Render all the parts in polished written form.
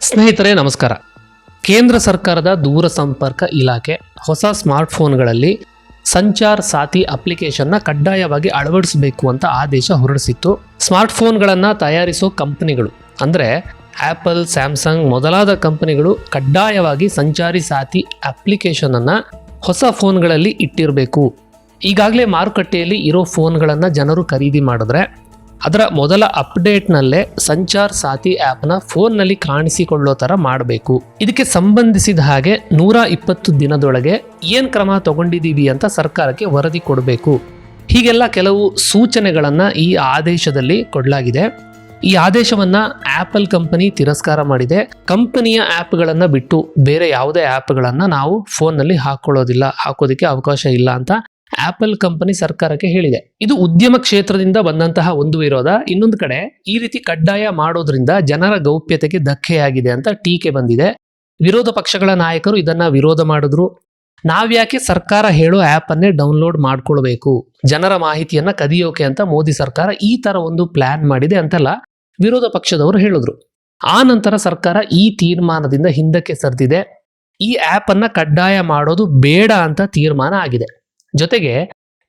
ಸ್ನೇಹಿತರೆ ನಮಸ್ಕಾರ. ಕೇಂದ್ರ ಸರ್ಕಾರದ ದೂರಸಂಪರ್ಕ ಇಲಾಖೆ ಹೊಸ ಸ್ಮಾರ್ಟ್ಫೋನ್ಗಳಲ್ಲಿ ಸಂಚಾರ್ ಸಾಥಿ ಅಪ್ಲಿಕೇಶನ್ನ ಕಡ್ಡಾಯವಾಗಿ ಅಳವಡಿಸಬೇಕು ಅಂತ ಆದೇಶ ಹೊರಡಿಸಿತ್ತು. ಸ್ಮಾರ್ಟ್ಫೋನ್ಗಳನ್ನು ತಯಾರಿಸೋ ಕಂಪನಿಗಳು ಅಂದರೆ ಆ್ಯಪಲ್, ಸ್ಯಾಮ್ಸಂಗ್ ಮೊದಲಾದ ಕಂಪನಿಗಳು ಕಡ್ಡಾಯವಾಗಿ ಸಂಚಾರಿ ಸಾಥಿ ಅಪ್ಲಿಕೇಶನನ್ನು ಹೊಸ ಫೋನ್ಗಳಲ್ಲಿ ಇಟ್ಟಿರಬೇಕು. ಈಗಾಗಲೇ ಮಾರುಕಟ್ಟೆಯಲ್ಲಿ ಇರೋ ಫೋನ್ಗಳನ್ನು ಜನರು ಖರೀದಿ ಮಾಡಿದ್ರೆ ಅದರ ಮೊದಲ ಅಪ್ಡೇಟ್ನಲ್ಲೇ ಸಂಚಾರ್ ಸಾಥಿ ಆ್ಯಪ್ನ ಫೋನ್ನಲ್ಲಿ ಕಾಣಿಸಿಕೊಳ್ಳೋ ಥರ ಮಾಡಬೇಕು. ಇದಕ್ಕೆ ಸಂಬಂಧಿಸಿದ ಹಾಗೆ 120 ದಿನದೊಳಗೆ ಏನು ಕ್ರಮ ತಗೊಂಡಿದ್ದೀವಿ ಅಂತ ಸರ್ಕಾರಕ್ಕೆ ವರದಿ ಕೊಡಬೇಕು. ಹೀಗೆಲ್ಲ ಕೆಲವು ಸೂಚನೆಗಳನ್ನು ಈ ಆದೇಶದಲ್ಲಿ ಕೊಡಲಾಗಿದೆ. ಈ ಆದೇಶವನ್ನು ಆ್ಯಪಲ್ ಕಂಪನಿ ತಿರಸ್ಕಾರ ಮಾಡಿದೆ. ಕಂಪನಿಯ ಆ್ಯಪ್ಗಳನ್ನು ಬಿಟ್ಟು ಬೇರೆ ಯಾವುದೇ ಆ್ಯಪ್ಗಳನ್ನು ನಾವು ಫೋನ್ನಲ್ಲಿ ಹಾಕೋದಕ್ಕೆ ಅವಕಾಶ ಇಲ್ಲ ಅಂತ ಆ್ಯಪಲ್ ಕಂಪನಿ ಸರ್ಕಾರಕ್ಕೆ ಹೇಳಿದೆ. ಇದು ಉದ್ಯಮ ಕ್ಷೇತ್ರದಿಂದ ಬಂದಂತಹ ಒಂದು ವಿರೋಧ. ಇನ್ನೊಂದು ಕಡೆ ಈ ರೀತಿ ಕಡ್ಡಾಯ ಮಾಡೋದ್ರಿಂದ ಜನರ ಗೌಪ್ಯತೆಗೆ ಧಕ್ಕೆಯಾಗಿದೆ ಅಂತ ಟೀಕೆ ಬಂದಿದೆ. ವಿರೋಧ ಪಕ್ಷಗಳ ನಾಯಕರು ಇದನ್ನ ವಿರೋಧ ಮಾಡಿದ್ರು. ನಾವ್ಯಾಕೆ ಸರ್ಕಾರ ಹೇಳೋ ಆ್ಯಪನ್ನೇ ಡೌನ್ಲೋಡ್ ಮಾಡ್ಕೊಳ್ಬೇಕು, ಜನರ ಮಾಹಿತಿಯನ್ನ ಕದಿಯೋಕೆ ಅಂತ ಮೋದಿ ಸರ್ಕಾರ ಈ ತರ ಒಂದು ಪ್ಲಾನ್ ಮಾಡಿದೆ ಅಂತೆಲ್ಲ ವಿರೋಧ ಪಕ್ಷದವರು ಹೇಳಿದ್ರು. ಆ ನಂತರ ಸರ್ಕಾರ ಈ ತೀರ್ಮಾನದಿಂದ ಹಿಂದಕ್ಕೆ ಸರಿದಿದೆ. ಈ ಆ್ಯಪನ್ನು ಕಡ್ಡಾಯ ಮಾಡೋದು ಬೇಡ ಅಂತ ತೀರ್ಮಾನ ಆಗಿದೆ. ಜೊತೆಗೆ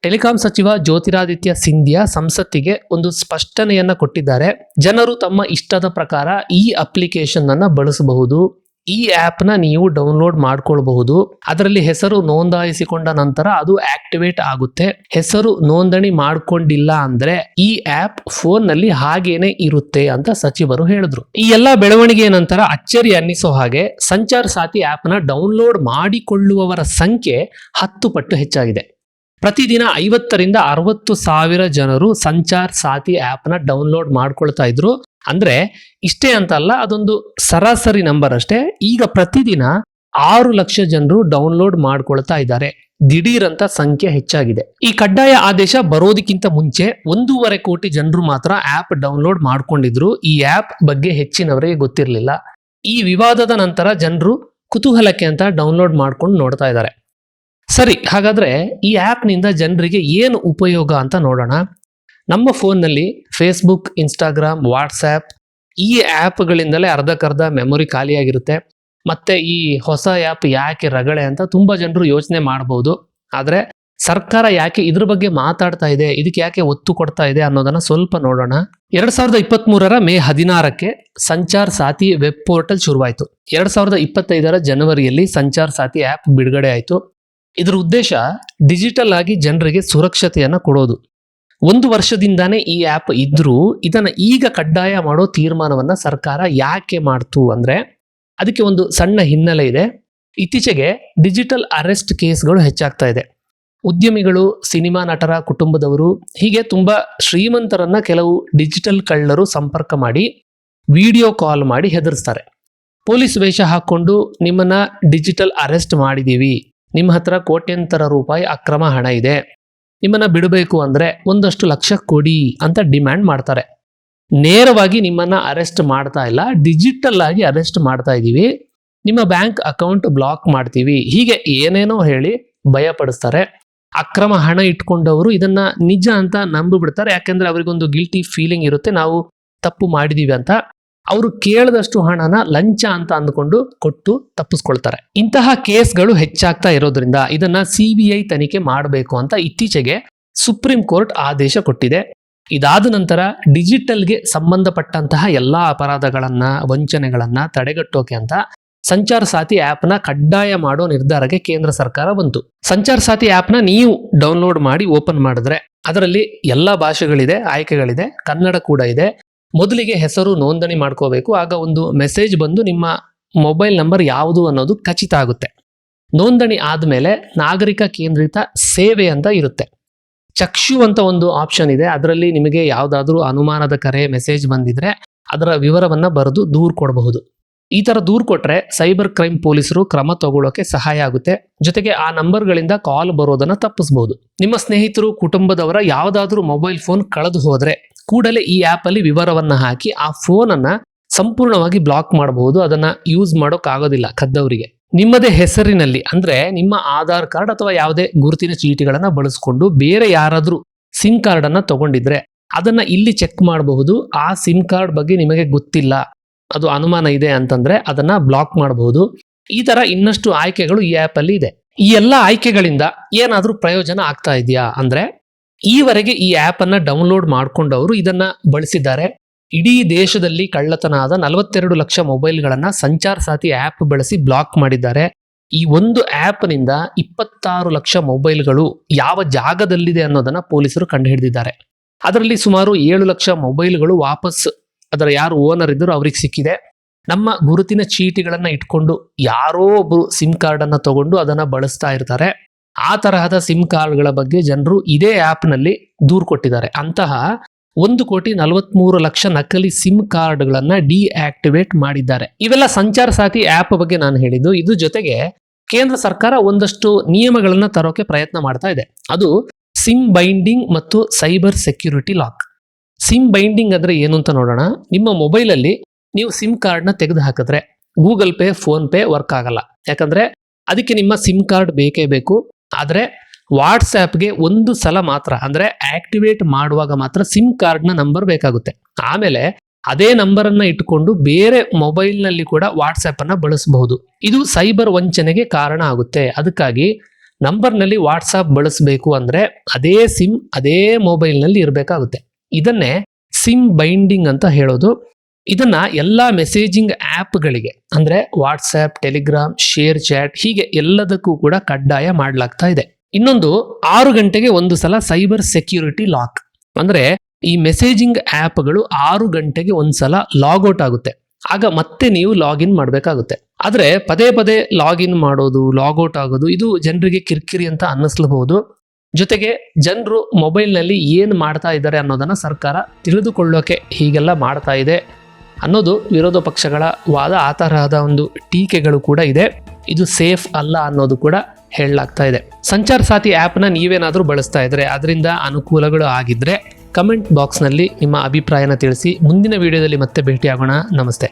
ಟೆಲಿಕಾಂ ಸಚಿವ ಜ್ಯೋತಿರಾದಿತ್ಯ ಸಿಂಧಿಯಾ ಸಂಸತ್ತಿಗೆ ಒಂದು ಸ್ಪಷ್ಟನೆಯನ್ನ ಕೊಟ್ಟಿದ್ದಾರೆ. ಜನರು ತಮ್ಮ ಇಷ್ಟದ ಪ್ರಕಾರ ಈ ಅಪ್ಲಿಕೇಶನ್ ಅನ್ನ ಬಳಸಬಹುದು. ಈ ಆ್ಯಪ್ನ ನೀವು ಡೌನ್ಲೋಡ್ ಮಾಡ್ಕೊಳ್ಬಹುದು. ಅದರಲ್ಲಿ ಹೆಸರು ನೋಂದಾಯಿಸಿಕೊಂಡ ನಂತರ ಅದು ಆಕ್ಟಿವೇಟ್ ಆಗುತ್ತೆ. ಹೆಸರು ನೋಂದಣಿ ಮಾಡ್ಕೊಂಡಿಲ್ಲ ಅಂದ್ರೆ ಈ ಆ್ಯಪ್ ಫೋನ್ನಲ್ಲಿ ಹಾಗೇನೆ ಇರುತ್ತೆ ಅಂತ ಸಚಿವರು ಹೇಳಿದ್ರು. ಈ ಎಲ್ಲ ಬೆಳವಣಿಗೆಯ ನಂತರ ಅಚ್ಚರಿ ಅನ್ನಿಸೋ ಹಾಗೆ ಸಂಚಾರ್ ಸಾಥಿ ಆ್ಯಪ್ನ ಡೌನ್ಲೋಡ್ ಮಾಡಿಕೊಳ್ಳುವವರ ಸಂಖ್ಯೆ 10 ಪಟ್ಟು ಹೆಚ್ಚಾಗಿದೆ. ಪ್ರತಿದಿನ 50ರಿಂದ 60 ಸಾವಿರ ಜನರು ಸಂಚಾರ್ ಸಾಥಿ ಆ್ಯಪ್ನ ಡೌನ್ಲೋಡ್ ಮಾಡ್ಕೊಳ್ತಾ ಇದ್ರು. ಅಂದ್ರೆ ಇಷ್ಟೇ ಅಂತಲ್ಲ, ಅದೊಂದು ಸರಾಸರಿ ನಂಬರ್ ಅಷ್ಟೇ. ಈಗ ಪ್ರತಿದಿನ 6 ಲಕ್ಷ ಜನರು ಡೌನ್ಲೋಡ್ ಮಾಡ್ಕೊಳ್ತಾ ಇದ್ದಾರೆ. ದಿಢೀರಂತ ಸಂಖ್ಯೆ ಹೆಚ್ಚಾಗಿದೆ. ಈ ಕಡ್ಡಾಯ ಆದೇಶ ಬರೋದಕ್ಕಿಂತ ಮುಂಚೆ 1.5 ಕೋಟಿ ಜನರು ಮಾತ್ರ ಆ್ಯಪ್ ಡೌನ್ಲೋಡ್ ಮಾಡ್ಕೊಂಡಿದ್ರು. ಈ ಆ್ಯಪ್ ಬಗ್ಗೆ ಹೆಚ್ಚಿನವರಿಗೆ ಗೊತ್ತಿರಲಿಲ್ಲ. ಈ ವಿವಾದದ ನಂತರ ಜನರು ಕುತೂಹಲಕ್ಕೆ ಅಂತ ಡೌನ್ಲೋಡ್ ಮಾಡ್ಕೊಂಡು ನೋಡ್ತಾ ಇದ್ದಾರೆ. ಸರಿ, ಹಾಗಾದ್ರೆ ಈ ಆ್ಯಪ್ನಿಂದ ಜನರಿಗೆ ಏನು ಉಪಯೋಗ ಅಂತ ನೋಡೋಣ. ನಮ್ಮ ಫೋನ್ನಲ್ಲಿ ಫೇಸ್ಬುಕ್, ಇನ್ಸ್ಟಾಗ್ರಾಮ್, ವಾಟ್ಸ್ಆ್ಯಪ್ ಈ ಆ್ಯಪ್ಗಳಿಂದಲೇ ಅರ್ಧಕ್ಕರ್ಧ ಮೆಮೊರಿ ಖಾಲಿಯಾಗಿರುತ್ತೆ. ಮತ್ತೆ ಈ ಹೊಸ ಆ್ಯಪ್ ಯಾಕೆ ರಗಳೆ ಅಂತ ತುಂಬ ಜನರು ಯೋಚನೆ ಮಾಡ್ಬೋದು. ಆದರೆ ಸರ್ಕಾರ ಯಾಕೆ ಇದ್ರ ಬಗ್ಗೆ ಮಾತಾಡ್ತಾ ಇದೆ, ಇದಕ್ಕೆ ಯಾಕೆ ಒತ್ತು ಕೊಡ್ತಾ ಇದೆ ಅನ್ನೋದನ್ನ ಸ್ವಲ್ಪ ನೋಡೋಣ. 2023 ಮೇ 16ಕ್ಕೆ ಸಂಚಾರ್ ಸಾಥಿ ವೆಬ್ ಪೋರ್ಟಲ್ ಶುರುವಾಯಿತು. 2025 ಜನವರಿಯಲ್ಲಿ ಸಂಚಾರ್ ಸಾಥಿ ಆ್ಯಪ್ ಬಿಡುಗಡೆ ಆಯಿತು. ಇದರ ಉದ್ದೇಶ ಡಿಜಿಟಲ್ ಆಗಿ ಜನರಿಗೆ ಸುರಕ್ಷತೆಯನ್ನು ಕೊಡೋದು. 1 ವರ್ಷದಿಂದಾನೇ ಈ ಆ್ಯಪ್ ಇದ್ರೂ ಇದನ್ನು ಈಗ ಕಡ್ಡಾಯ ಮಾಡೋ ತೀರ್ಮಾನವನ್ನು ಸರ್ಕಾರ ಯಾಕೆ ಮಾಡ್ತು ಅಂದರೆ ಅದಕ್ಕೆ ಒಂದು ಸಣ್ಣ ಹಿನ್ನೆಲೆ ಇದೆ. ಇತ್ತೀಚೆಗೆ ಡಿಜಿಟಲ್ ಅರೆಸ್ಟ್ ಕೇಸ್ಗಳು ಹೆಚ್ಚಾಗ್ತಾ ಇದೆ. ಉದ್ಯಮಿಗಳು, ಸಿನಿಮಾ ನಟರ ಕುಟುಂಬದವರು, ಹೀಗೆ ತುಂಬ ಶ್ರೀಮಂತರನ್ನ ಕೆಲವು ಡಿಜಿಟಲ್ ಕಳ್ಳರು ಸಂಪರ್ಕ ಮಾಡಿ ವಿಡಿಯೋ ಕಾಲ್ ಮಾಡಿ ಹೆದರಿಸ್ತಾರೆ. ಪೊಲೀಸ್ ವೇಷ ಹಾಕ್ಕೊಂಡು ನಿಮ್ಮನ್ನ ಡಿಜಿಟಲ್ ಅರೆಸ್ಟ್ ಮಾಡಿದ್ದೀವಿ, ನಿಮ್ಮ ಹತ್ರ ಕೋಟ್ಯಂತರ ರೂಪಾಯಿ ಅಕ್ರಮ ಹಣ ಇದೆ, ನಿಮ್ಮನ್ನ ಬಿಡಬೇಕು ಅಂದ್ರೆ ಒಂದಷ್ಟು ಲಕ್ಷ ಕೊಡಿ ಅಂತ ಡಿಮ್ಯಾಂಡ್ ಮಾಡ್ತಾರೆ. ನೇರವಾಗಿ ನಿಮ್ಮನ್ನ ಅರೆಸ್ಟ್ ಮಾಡ್ತಾ ಇಲ್ಲ, ಡಿಜಿಟಲ್ ಆಗಿ ಅರೆಸ್ಟ್ ಮಾಡ್ತಾ ಇದ್ದೀವಿ, ನಿಮ್ಮ ಬ್ಯಾಂಕ್ ಅಕೌಂಟ್ ಬ್ಲಾಕ್ ಮಾಡ್ತೀವಿ, ಹೀಗೆ ಏನೇನೋ ಹೇಳಿ ಭಯಪಡಿಸ್ತಾರೆ. ಅಕ್ರಮ ಹಣ ಇಟ್ಕೊಂಡವರು ಇದನ್ನ ನಿಜ ಅಂತ ನಂಬಿಬಿಡ್ತಾರೆ. ಯಾಕೆಂದ್ರೆ ಅವರಿಗೊಂದು ಗಿಲ್ಟಿ ಫೀಲಿಂಗ್ ಇರುತ್ತೆ, ನಾವು ತಪ್ಪು ಮಾಡಿದೀವಿ ಅಂತ. ಅವರು ಕೇಳದಷ್ಟು ಹಣನ ಲಂಚ ಅಂತ ಅಂದ್ಕೊಂಡು ಕೊಟ್ಟು ತಪ್ಪಿಸ್ಕೊಳ್ತಾರೆ. ಇಂತಹ ಕೇಸ್ಗಳು ಹೆಚ್ಚಾಗ್ತಾ ಇರೋದ್ರಿಂದ ಇದನ್ನ CBI ತನಿಖೆ ಮಾಡಬೇಕು ಅಂತ ಇತ್ತೀಚೆಗೆ ಸುಪ್ರೀಂ ಕೋರ್ಟ್ ಆದೇಶ ಕೊಟ್ಟಿದೆ. ಇದಾದ ನಂತರ ಡಿಜಿಟಲ್ಗೆ ಸಂಬಂಧಪಟ್ಟಂತಹ ಎಲ್ಲಾ ಅಪರಾಧಗಳನ್ನ, ವಂಚನೆಗಳನ್ನ ತಡೆಗಟ್ಟೋಕೆ ಅಂತ ಸಂಚಾರ್ ಸಾಥಿ ಆ್ಯಪ್ನ ಕಡ್ಡಾಯ ಮಾಡೋ ನಿರ್ಧಾರಕ್ಕೆ ಕೇಂದ್ರ ಸರ್ಕಾರ ಬಂತು. ಸಂಚಾರ್ ಸಾಥಿ ಆ್ಯಪ್ನ ನೀವು ಡೌನ್ಲೋಡ್ ಮಾಡಿ ಓಪನ್ ಮಾಡಿದ್ರೆ ಅದರಲ್ಲಿ ಎಲ್ಲ ಭಾಷೆಗಳಿದೆ, ಆಯ್ಕೆಗಳಿದೆ, ಕನ್ನಡ ಕೂಡ ಇದೆ. ಮೊದಲಿಗೆ ಹೆಸರು ನೋಂದಣಿ ಮಾಡ್ಕೋಬೇಕು. ಆಗ ಒಂದು ಮೆಸೇಜ್ ಬಂದು ನಿಮ್ಮ ಮೊಬೈಲ್ ನಂಬರ್ ಯಾವುದು ಅನ್ನೋದು ಖಚಿತ ಆಗುತ್ತೆ. ನೋಂದಣಿ ಆದಮೇಲೆ ನಾಗರಿಕ ಕೇಂದ್ರಿತ ಸೇವೆ ಅಂತ ಇರುತ್ತೆ. ಚಕ್ಷು ಅಂತ ಒಂದು ಆಪ್ಷನ್ ಇದೆ. ಅದರಲ್ಲಿ ನಿಮಗೆ ಯಾವುದಾದ್ರೂ ಅನುಮಾನದ ಕರೆ, ಮೆಸೇಜ್ ಬಂದಿದ್ರೆ ಅದರ ವಿವರವನ್ನ ಬರೆದು ದೂರು ಕೊಡಬಹುದು. ಈ ತರ ದೂರು ಕೊಟ್ರೆ ಸೈಬರ್ ಕ್ರೈಮ್ ಪೊಲೀಸರು ಕ್ರಮ ತಗೊಳ್ಳೋಕೆ ಸಹಾಯ ಆಗುತ್ತೆ. ಜೊತೆಗೆ ಆ ನಂಬರ್ಗಳಿಂದ ಕಾಲ್ ಬರೋದನ್ನ ತಪ್ಪಿಸಬಹುದು. ನಿಮ್ಮ ಸ್ನೇಹಿತರು, ಕುಟುಂಬದವರ ಯಾವುದಾದ್ರೂ ಮೊಬೈಲ್ ಫೋನ್ ಕಳೆದು ಹೋದ್ರೆ ಕೂಡಲೇ ಈ ಆ್ಯಪ್ ಅಲ್ಲಿ ವಿವರವನ್ನ ಹಾಕಿ ಆ ಫೋನ್ ಅನ್ನ ಸಂಪೂರ್ಣವಾಗಿ ಬ್ಲಾಕ್ ಮಾಡಬಹುದು. ಅದನ್ನ ಯೂಸ್ ಮಾಡೋಕ್ಕಾಗೋದಿಲ್ಲ ಕದ್ದವರಿಗೆ. ನಿಮ್ಮದೇ ಹೆಸರಿನಲ್ಲಿ ಅಂದ್ರೆ ನಿಮ್ಮ ಆಧಾರ್ ಕಾರ್ಡ್ ಅಥವಾ ಯಾವುದೇ ಗುರುತಿನ ಚೀಟಿಗಳನ್ನ ಬಳಸ್ಕೊಂಡು ಬೇರೆ ಯಾರಾದ್ರೂ ಸಿಮ್ ಕಾರ್ಡ್ ಅನ್ನ ತಗೊಂಡಿದ್ರೆ ಅದನ್ನ ಇಲ್ಲಿ ಚೆಕ್ ಮಾಡಬಹುದು. ಆ ಸಿಮ್ ಕಾರ್ಡ್ ಬಗ್ಗೆ ನಿಮಗೆ ಗೊತ್ತಿಲ್ಲ, ಅದು ಅನುಮಾನ ಇದೆ ಅಂತಂದ್ರೆ ಅದನ್ನ ಬ್ಲಾಕ್ ಮಾಡಬಹುದು. ಈ ತರ ಇನ್ನಷ್ಟು ಆಯ್ಕೆಗಳು ಈ ಆಪ್ ಅಲ್ಲಿ ಇದೆ. ಈ ಎಲ್ಲ ಆಯ್ಕೆಗಳಿಂದ ಏನಾದ್ರೂ ಪ್ರಯೋಜನ ಆಗ್ತಾ ಇದೆಯಾ ಅಂದ್ರೆ, ಈವರೆಗೆ ಈ ಆಪ್ ಅನ್ನ ಡೌನ್ಲೋಡ್ ಮಾಡ್ಕೊಂಡವರು ಇದನ್ನ ಬಳಸಿದ್ದಾರೆ. ಇಡೀ ದೇಶದಲ್ಲಿ ಕಳ್ಳತನ ಆದ 42 ಲಕ್ಷ ಮೊಬೈಲ್ಗಳನ್ನ ಸಂಚಾರ್ ಸಾಥಿ ಆಪ್ ಬಳಸಿ ಬ್ಲಾಕ್ ಮಾಡಿದ್ದಾರೆ. ಈ ಒಂದು ಆಪ್ ನಿಂದ 26 ಲಕ್ಷ ಮೊಬೈಲ್ಗಳು ಯಾವ ಜಾಗದಲ್ಲಿದೆ ಅನ್ನೋದನ್ನ ಪೊಲೀಸರು ಕಂಡುಹಿಡಿದಿದ್ದಾರೆ. ಅದರಲ್ಲಿ ಸುಮಾರು 7 ಲಕ್ಷ ಮೊಬೈಲ್ಗಳು ವಾಪಸ್ ಅದರ ಯಾರು ಓನರ್ ಇದ್ದರು ಅವ್ರಿಗೆ ಸಿಕ್ಕಿದೆ. ನಮ್ಮ ಗುರುತಿನ ಚೀಟಿಗಳನ್ನ ಇಟ್ಕೊಂಡು ಯಾರೋ ಒಬ್ರು ಸಿಮ್ ಕಾರ್ಡ್ ಅನ್ನ ತಗೊಂಡು ಅದನ್ನ ಬಳಸ್ತಾ ಇರ್ತಾರೆ. ಆ ತರಹದ ಸಿಮ್ ಕಾರ್ಡ್ಗಳ ಬಗ್ಗೆ ಜನರು ಇದೇ ಆಪ್ ನಲ್ಲಿ ದೂರು ಕೊಟ್ಟಿದ್ದಾರೆ. ಅಂತಹ 1,43,00,000 ನಕಲಿ ಸಿಮ್ ಕಾರ್ಡ್ಗಳನ್ನ ಡಿಆಕ್ಟಿವೇಟ್ ಮಾಡಿದ್ದಾರೆ. ಇವೆಲ್ಲ ಸಂಚಾರ ಸಾಥಿ ಆಪ್ ಬಗ್ಗೆ ನಾನು ಹೇಳಿದ್ದು. ಇದ್ರ ಜೊತೆಗೆ ಕೇಂದ್ರ ಸರ್ಕಾರ ಒಂದಷ್ಟು ನಿಯಮಗಳನ್ನ ತರೋಕೆ ಪ್ರಯತ್ನ ಮಾಡ್ತಾ ಇದೆ. ಅದು ಸಿಮ್ ಬೈಂಡಿಂಗ್ ಮತ್ತು cyber security lock. Sim binding ಅಂದ್ರೆ ಏನು ಅಂತ ನೋಡೋಣ. ನಿಮ್ಮ ಮೊಬೈಲ್ ಅಲ್ಲಿ ನೀವು ಸಿಮ್ ಕಾರ್ಡ್ ನ ತೆಗೆದು ಹಾಕಿದ್ರೆ Google pay, phone pay work ಆಗಲ್ಲ. ಯಾಕಂದ್ರೆ ಅದಕ್ಕೆ ನಿಮ್ಮ ಸಿಮ್ ಕಾರ್ಡ್ ಬೇಕೇ ಬೇಕು. ಆದ್ರೆ ವಾಟ್ಸ್ಆ್ಯಪ್ಗೆ ಒಂದು ಸಲ ಮಾತ್ರ ಅಂದ್ರೆ ಆಕ್ಟಿವೇಟ್ ಮಾಡುವಾಗ ಮಾತ್ರ ಸಿಮ್ ಕಾರ್ಡ್ ನ ನಂಬರ್ ಬೇಕಾಗುತ್ತೆ. ಆಮೇಲೆ ಅದೇ ನಂಬರ್ ಅನ್ನ ಇಟ್ಟುಕೊಂಡು ಬೇರೆ ಮೊಬೈಲ್ ನಲ್ಲಿ ಕೂಡ ವಾಟ್ಸ್ಆ್ಯಪ್ ಅನ್ನ ಬಳಸಬಹುದು. ಇದು ಸೈಬರ್ ವಂಚನೆಗೆ ಕಾರಣ ಆಗುತ್ತೆ. ಅದಕ್ಕಾಗಿ ನಂಬರ್ ನಲ್ಲಿ ವಾಟ್ಸ್ಆ್ಯಪ್ ಬಳಸಬೇಕು ಅಂದ್ರೆ ಅದೇ ಸಿಮ್ ಅದೇ ಮೊಬೈಲ್ ನಲ್ಲಿ ಇರಬೇಕಾಗುತ್ತೆ. ಇದನ್ನೇ ಸಿಮ್ ಬೈಂಡಿಂಗ್ ಅಂತ ಹೇಳೋದು. ಇದನ್ನ ಎಲ್ಲಾ ಮೆಸೇಜಿಂಗ್ ಆಪ್ಗಳಿಗೆ ಅಂದ್ರೆ ವಾಟ್ಸ್ಆ್ಯಪ್, ಟೆಲಿಗ್ರಾಮ್, ಶೇರ್ ಚಾಟ್ ಹೀಗೆ ಎಲ್ಲದಕ್ಕೂ ಕೂಡ ಕಡ್ಡಾಯ ಮಾಡಲಾಗ್ತಾ ಇದೆ. ಇನ್ನೊಂದು 6 ಗಂಟೆಗೆ ಒಂದು ಸಲ ಸೈಬರ್ ಸೆಕ್ಯೂರಿಟಿ ಲಾಕ್. ಅಂದ್ರೆ ಈ ಮೆಸೇಜಿಂಗ್ ಆಪ್ಗಳು 6 ಗಂಟೆಗೆ ಒಂದ್ಸಲ ಲಾಗ್ಔಟ್ ಆಗುತ್ತೆ. ಆಗ ಮತ್ತೆ ನೀವು ಲಾಗಿನ್ ಮಾಡಬೇಕಾಗುತ್ತೆ. ಆದ್ರೆ ಪದೇ ಪದೇ ಲಾಗಿನ್ ಮಾಡೋದು, ಲಾಗ್ಔಟ್ ಆಗೋದು ಇದು ಜನರಿಗೆ ಕಿರಿಕಿರಿ ಅಂತ ಅನ್ನಿಸ್ಲಬಹುದು. ಜೊತೆಗೆ ಜನರು ಮೊಬೈಲ್ನಲ್ಲಿ ಏನು ಮಾಡ್ತಾ ಇದ್ದಾರೆ ಅನ್ನೋದನ್ನ ಸರ್ಕಾರ ತಿಳಿದುಕೊಳ್ಳೋಕೆ ಹೀಗೆಲ್ಲ ಮಾಡ್ತಾ ಇದೆ ಅನ್ನೋದು ವಿರೋಧ ಪಕ್ಷಗಳ ವಾದ. ಆ ತರಹದ ಒಂದು ಟೀಕೆಗಳು ಕೂಡ ಇದೆ. ಇದು ಸೇಫ್ ಅಲ್ಲ ಅನ್ನೋದು ಕೂಡ ಹೇಳಲಾಗ್ತಾ ಇದೆ. ಸಂಚಾರ್ ಸಾಥಿ ಆ್ಯಪ್ನ ನೀವೇನಾದರೂ ಬಳಸ್ತಾ ಇದ್ರೆ ಅದರಿಂದ ಅನುಕೂಲಗಳು ಆಗಿದ್ರೆ ಕಮೆಂಟ್ ಬಾಕ್ಸ್ನಲ್ಲಿ ನಿಮ್ಮ ಅಭಿಪ್ರಾಯನ ತಿಳಿಸಿ. ಮುಂದಿನ ವಿಡಿಯೋದಲ್ಲಿ ಮತ್ತೆ ಭೇಟಿಯಾಗೋಣ. ನಮಸ್ತೆ.